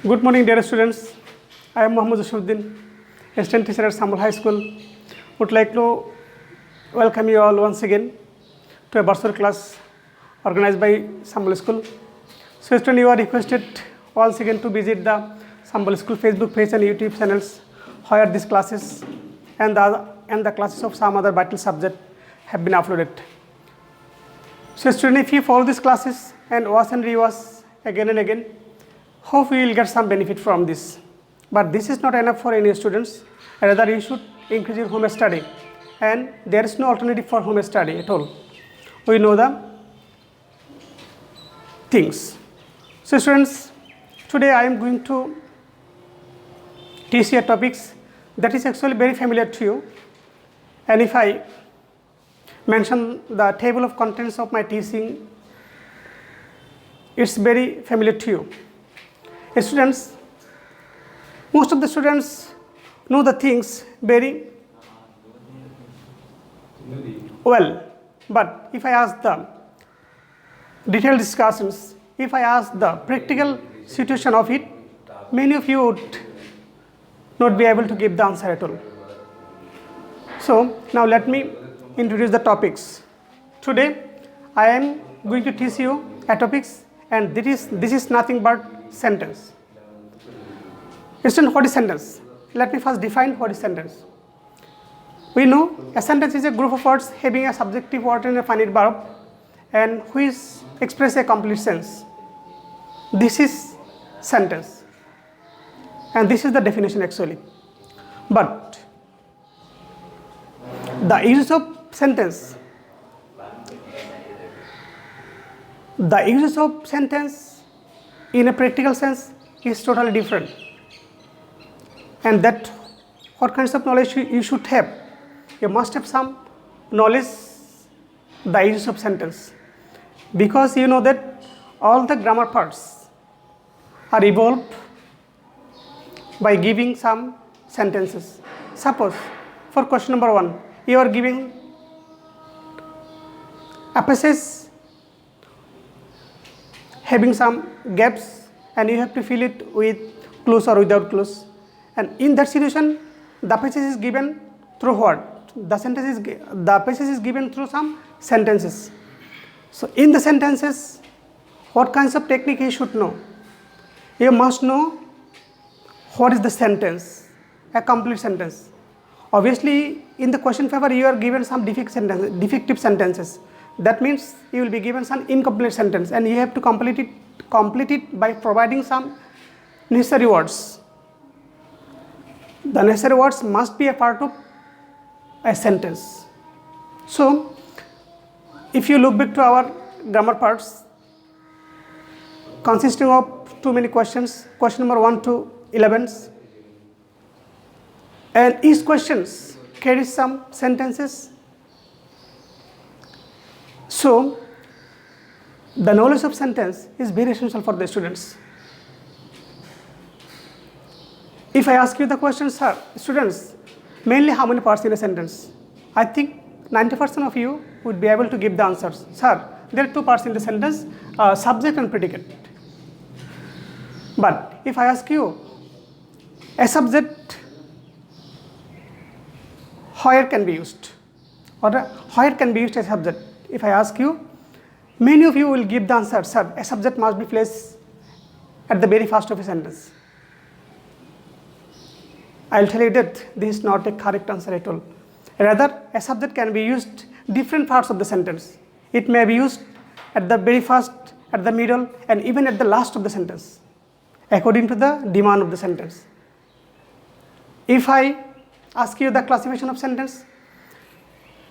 Good morning, dear students. I am Mohammad Zashuddin, assistant teacher at Sambal High School. Would like to welcome you all once again to a virtual class organized by Sambal School. So, students, you are requested once again to visit the Sambal School Facebook page and YouTube channels, where these classes and the classes of some other vital subject have been uploaded. So, students, if you follow these classes and watch and rewatch again and again, hope we will get some benefit from this. But this is not enough for any students. Rather, you should increase your home study, and there is no alternative for home study at all. We know the things. So, students, today I am going to teach you topics that is actually very familiar to you. And if I mention the table of contents of my teaching, it's very familiar to you. Students, most of the students know the things very well, but if I ask the detailed discussions, if I ask the practical situation of it, many of you would not be able to give the answer at all. So now let me introduce the topics. Today I am going to teach you a topics, and this is nothing but sentence. Student, what is sentence? Let me first define what is sentence. We know a sentence is a group of words having a subjective word and a finite verb, and which express a complete sense. This is sentence, and this is the definition actually. But the use of sentence in a practical sense is totally different, and that what kinds of knowledge you should have. You must have some knowledge the use of sentence, because you know that all the grammar parts are evolved by giving some sentences. Suppose for question number 1, you are giving a passage having some gaps, and you have to fill it with clues or without clues. And in that situation, the passage is given through what? The passage is given through some sentences. So in the sentences, what kinds of technique you should know? You must know what is the sentence, a complete sentence. Obviously, in the question paper, you are given some defective sentences. That means you will be given some incomplete sentence, and you have to complete it by providing some necessary words. The necessary words must be a part of a sentence. So, if you look back to our grammar parts, consisting of too many questions, question number 1 to 11, and each questions carries some sentences. So, the knowledge of sentence is very essential for the students. If I ask you the question, sir, students, mainly how many parts in a sentence? I think 90% of you would be able to give the answers. Sir, there are 2 parts in the sentence, subject and predicate. But if I ask you, a subject where can be used, or where can be used as subject? If I ask you, many of you will give the answer, sir, a subject must be placed at the very first of a sentence. I will tell you that this is not a correct answer at all. Rather, a subject can be used different parts of the sentence. It may be used at the very first, at the middle, and even at the last of the sentence, according to the demand of the sentence. If I ask you the classification of sentence,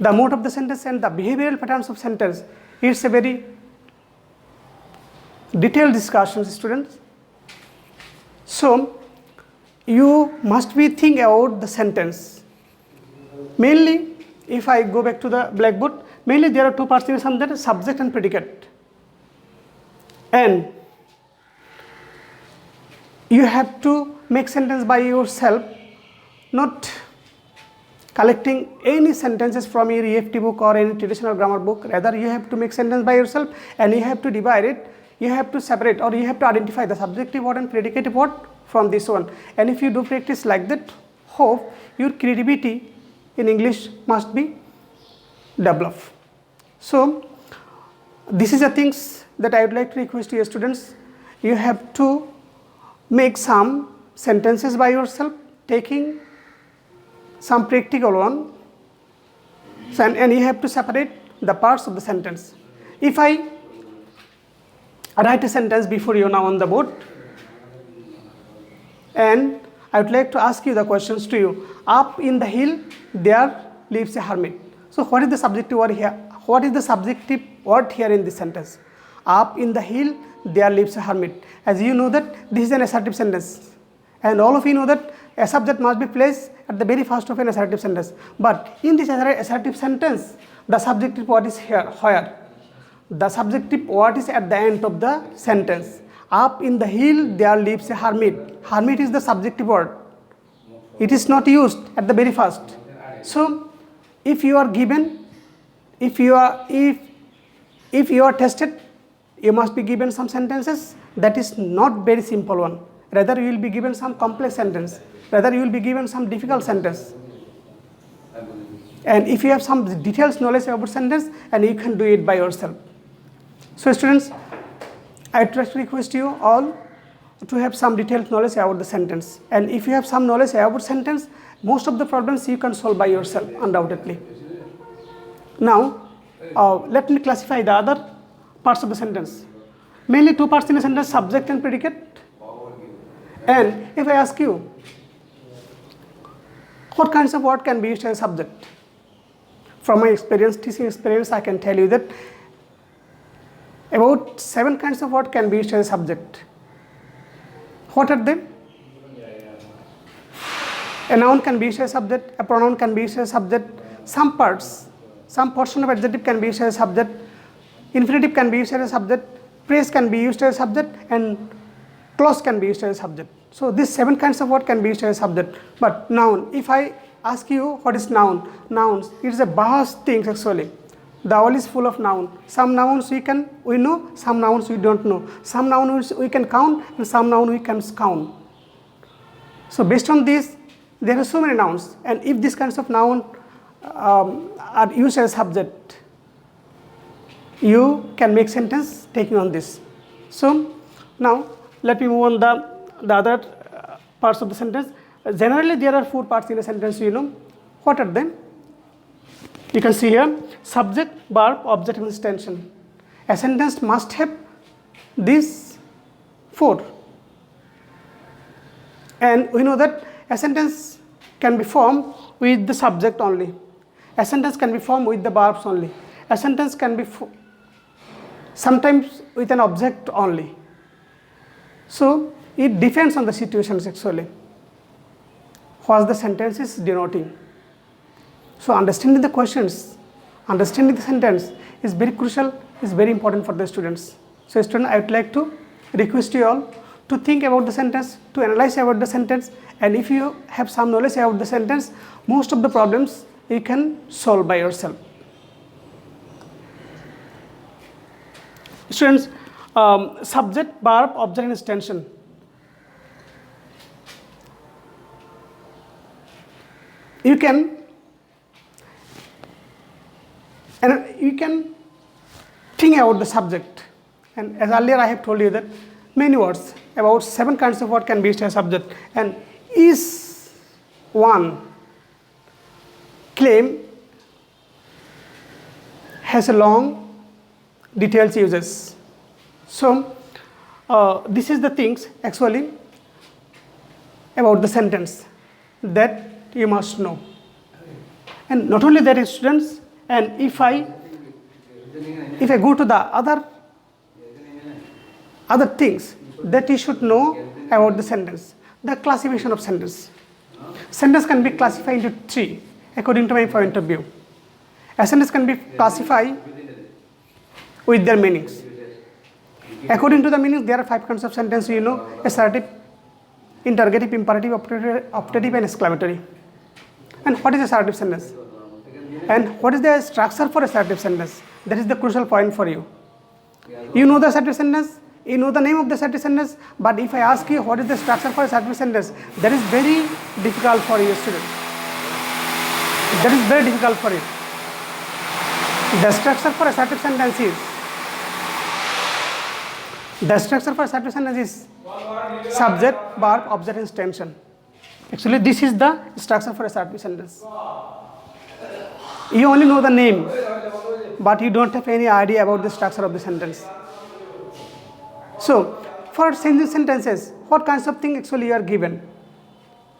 the mode of the sentence and the behavioral patterns of sentence, it's a very detailed discussion, students. So, you must be thinking about the sentence. Mainly, if I go back to the blackboard, mainly there are 2 parts in a sentence, subject and predicate. And you have to make sentence by yourself, not collecting any sentences from your EFT book or any traditional grammar book. Rather, you have to make sentence by yourself, and you have to divide it you have to separate or you have to identify the subjective word and predicative word from this one. And if you do practice like that, hope your creativity in English must be developed. So this is the things that I would like to request to your students. You have to make some sentences by yourself, taking some practical one, and you have to separate the parts of the sentence. If I write a sentence before you now on the board, and I would like to ask you the questions to you. Up in the hill there lives a hermit. So what is the subjective word here? What is the subjective word here in this sentence? Up in the hill there lives a hermit. As you know that this is an assertive sentence, and all of you know that a subject must be placed at the very first of an assertive sentence. But in this assertive sentence, the subjective word is here. Where? The subjective word is at the end of the sentence. Up in the hill there lives a hermit. Hermit is the subjective word. It is not used at the very first. So if you are given, if you are tested, you must be given some sentences that is not very simple one. Rather you will be given some complex sentence. Rather you will be given some difficult sentence. And if you have some detailed knowledge about sentence, and you can do it by yourself. So students, I would like to request you all to have some detailed knowledge about the sentence. And if you have some knowledge about sentence, most of the problems you can solve by yourself, undoubtedly. Now, let me classify the other parts of the sentence. Mainly two parts in a sentence, subject and predicate. And if I ask you, what kinds of word can be used as a subject? From my experience, teaching experience, I can tell you that about 7 kinds of word can be used as a subject. What are they? A noun can be used as a subject, a pronoun can be used as a subject, some portion of adjective can be used as a subject, infinitive can be used as a subject, phrase can be used as a subject, and clause can be used as a subject. So these 7 kinds of word can be used as a subject. But noun, if I ask you what is noun, nouns, it is a vast thing actually. The world is full of noun. Some nouns we know, some nouns we don't know. Some nouns we can count, and some nouns we can count. So based on this, there are so many nouns, and if these kinds of noun are used as subject, you can make sentence taking on this. So now let me move on the other parts of the sentence. Generally there are 4 parts in a sentence, you know. What are they? You can see here, subject, verb, object, and extension. A sentence must have these 4. And we know that a sentence can be formed with the subject only. A sentence can be formed with the verbs only. A sentence can be sometimes with an object only. So it depends on the situations actually, what the sentence is denoting. So understanding the questions, understanding the sentence is very crucial, is very important for the students. So students, I would like to request you all to think about the sentence, to analyze about the sentence, and if you have some knowledge about the sentence, most of the problems you can solve by yourself. Students, subject, verb, object, and extension. You can think about the subject, and as earlier I have told you that many words, about 7 kinds of word can be used as subject, and each one claim has a long detailed uses. So this is the things actually about the sentence that you must know. And not only that, students, and if I go to the other things that you should know about the sentence, the classification of sentence. Sentence can be classified into 3 according to my point of view. A sentence can be classified with their meanings. According to the meanings, there are 5 kinds of sentence, you know: assertive, interrogative, imperative, optative, and exclamatory. And what is assertive sentence? And what is the structure for assertive sentence? That is the crucial point for you. You know the assertive sentence, you know the name of the assertive sentence, but if I ask you what is the structure for a assertive sentence, that is very difficult for you student. That is very difficult for you. The structure for assertive sentence is subject, verb, object, and tension. Actually, this is the structure for assertive sentence. You only know the name, but you don't have any idea about the structure of the sentence. So, for changing sentences, what kinds of things actually you are given?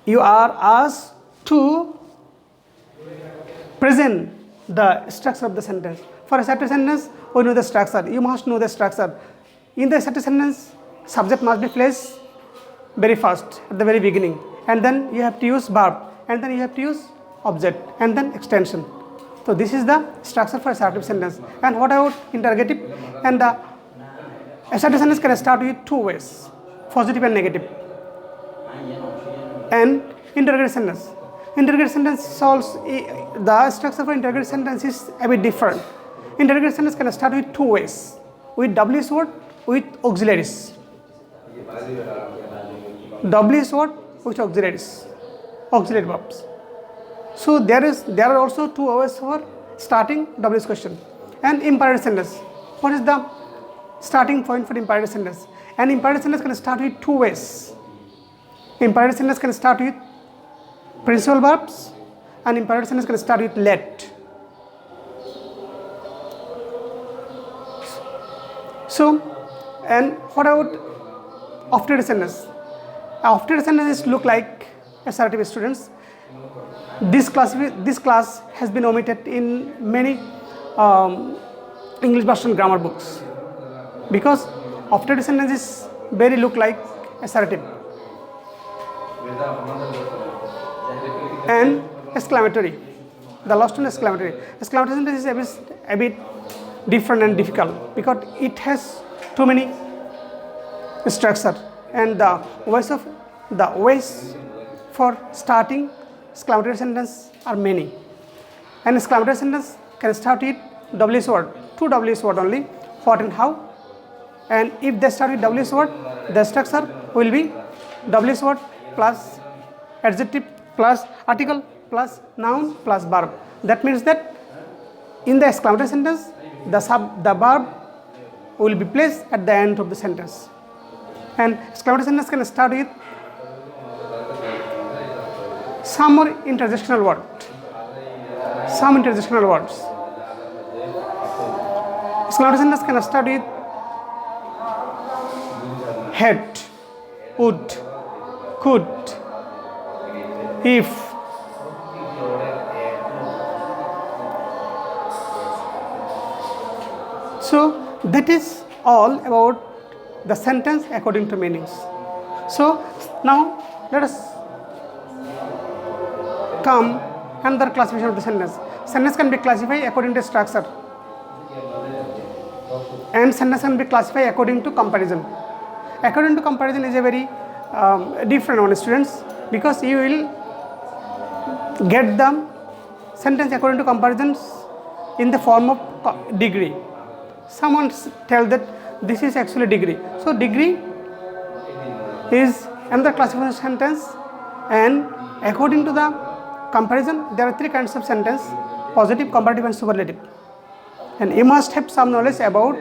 You are asked to present the structure of the sentence. For a assertive sentence, we know the structure. You must know the structure. In the assertive sentence, subject must be placed very first at the very beginning, and then you have to use verb, and then you have to use object, and then extension. So this is the structure for assertive sentence. And what about interrogative? And the assertive sentence can start with two ways, positive and negative. And interrogative sentence solves the structure for interrogative sentence is a bit different. Interrogative sentence can start with two ways, with WH word, with auxiliaries. WH word with auxiliaries, auxiliary verbs. So there are also two ways for starting WH question. And imperative sentence. What is the starting point for imperative sentence? And imperative sentence can start with two ways. Imperative sentence can start with principal verbs, and imperative sentence can start with let. So, and what about optative sentence? Optative sentences look like assertive students. This class has been omitted in many English version grammar books because optative sentences very look like assertive. And exclamatory. The last one is exclamatory. Exclamatory sentence is a bit different and difficult because it has too many structure, and the ways for starting exclamatory sentence are many. And exclamatory sentence can start with WH word, two WH word only, what and how. And if they start with WH word, the structure will be WH word plus adjective plus article plus noun plus verb. That means that in the exclamatory sentence, the verb will be placed at the end of the sentence. And exclamatory sentence can start with some more interjectional word, some interjectional words. Exclamatory sentence can start with had, would, could, if. So that is all about the sentence according to meanings. So now let us come another classification of the sentence. Sentence can be classified according to structure, and sentence can be classified according to comparison. According to comparison is a very different one, students, because you will get the sentence according to comparisons in the form of degree. Someone tell that this is actually degree. So degree is another classification of sentence, and according to the comparison there are three kinds of sentence: positive, comparative, and superlative. And you must have some knowledge about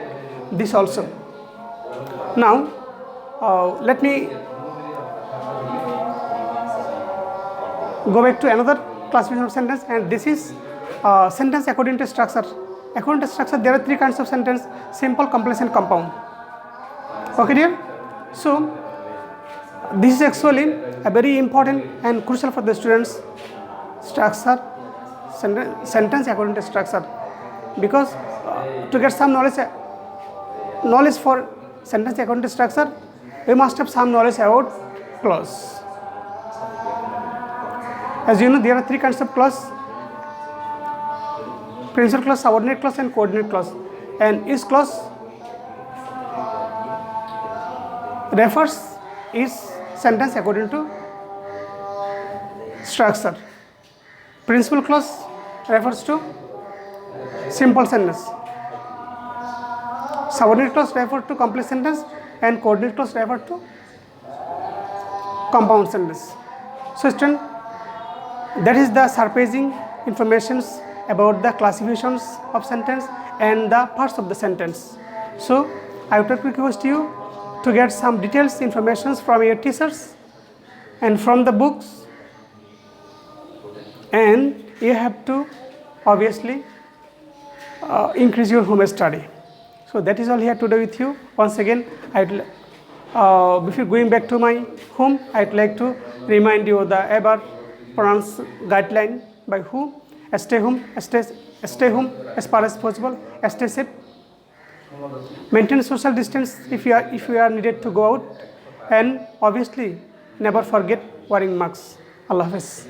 this also. Now let me go back to another classification of sentence, and this is sentence according to structure. According to structure, there are three kinds of sentence: simple, complex, and compound. Okay, dear? So this is actually a very important and crucial for the students. Structure, sentence according to structure, because to get some knowledge for sentence according to structure, we must have some knowledge about clause. As you know, there are three kinds of clause: principal clause, subordinate clause, and coordinate clause. And each clause refers each sentence according to structure. Principal clause refers to simple sentence. Subordinate clause refers to complex sentence, and coordinate clause refer to compound sentence. So student, that is the surprising informations about the classifications of sentence and the parts of the sentence. So I would request you to get some details informations from your teachers and from the books, and you have to obviously increase your home study. So that is all here today with you. Once again, before going back to my home, I'd like to remind you the ever pronounced guideline by who: stay home as far as possible, stay safe, maintain social distance if you are needed to go out, and obviously never forget wearing masks. Allah Hafiz.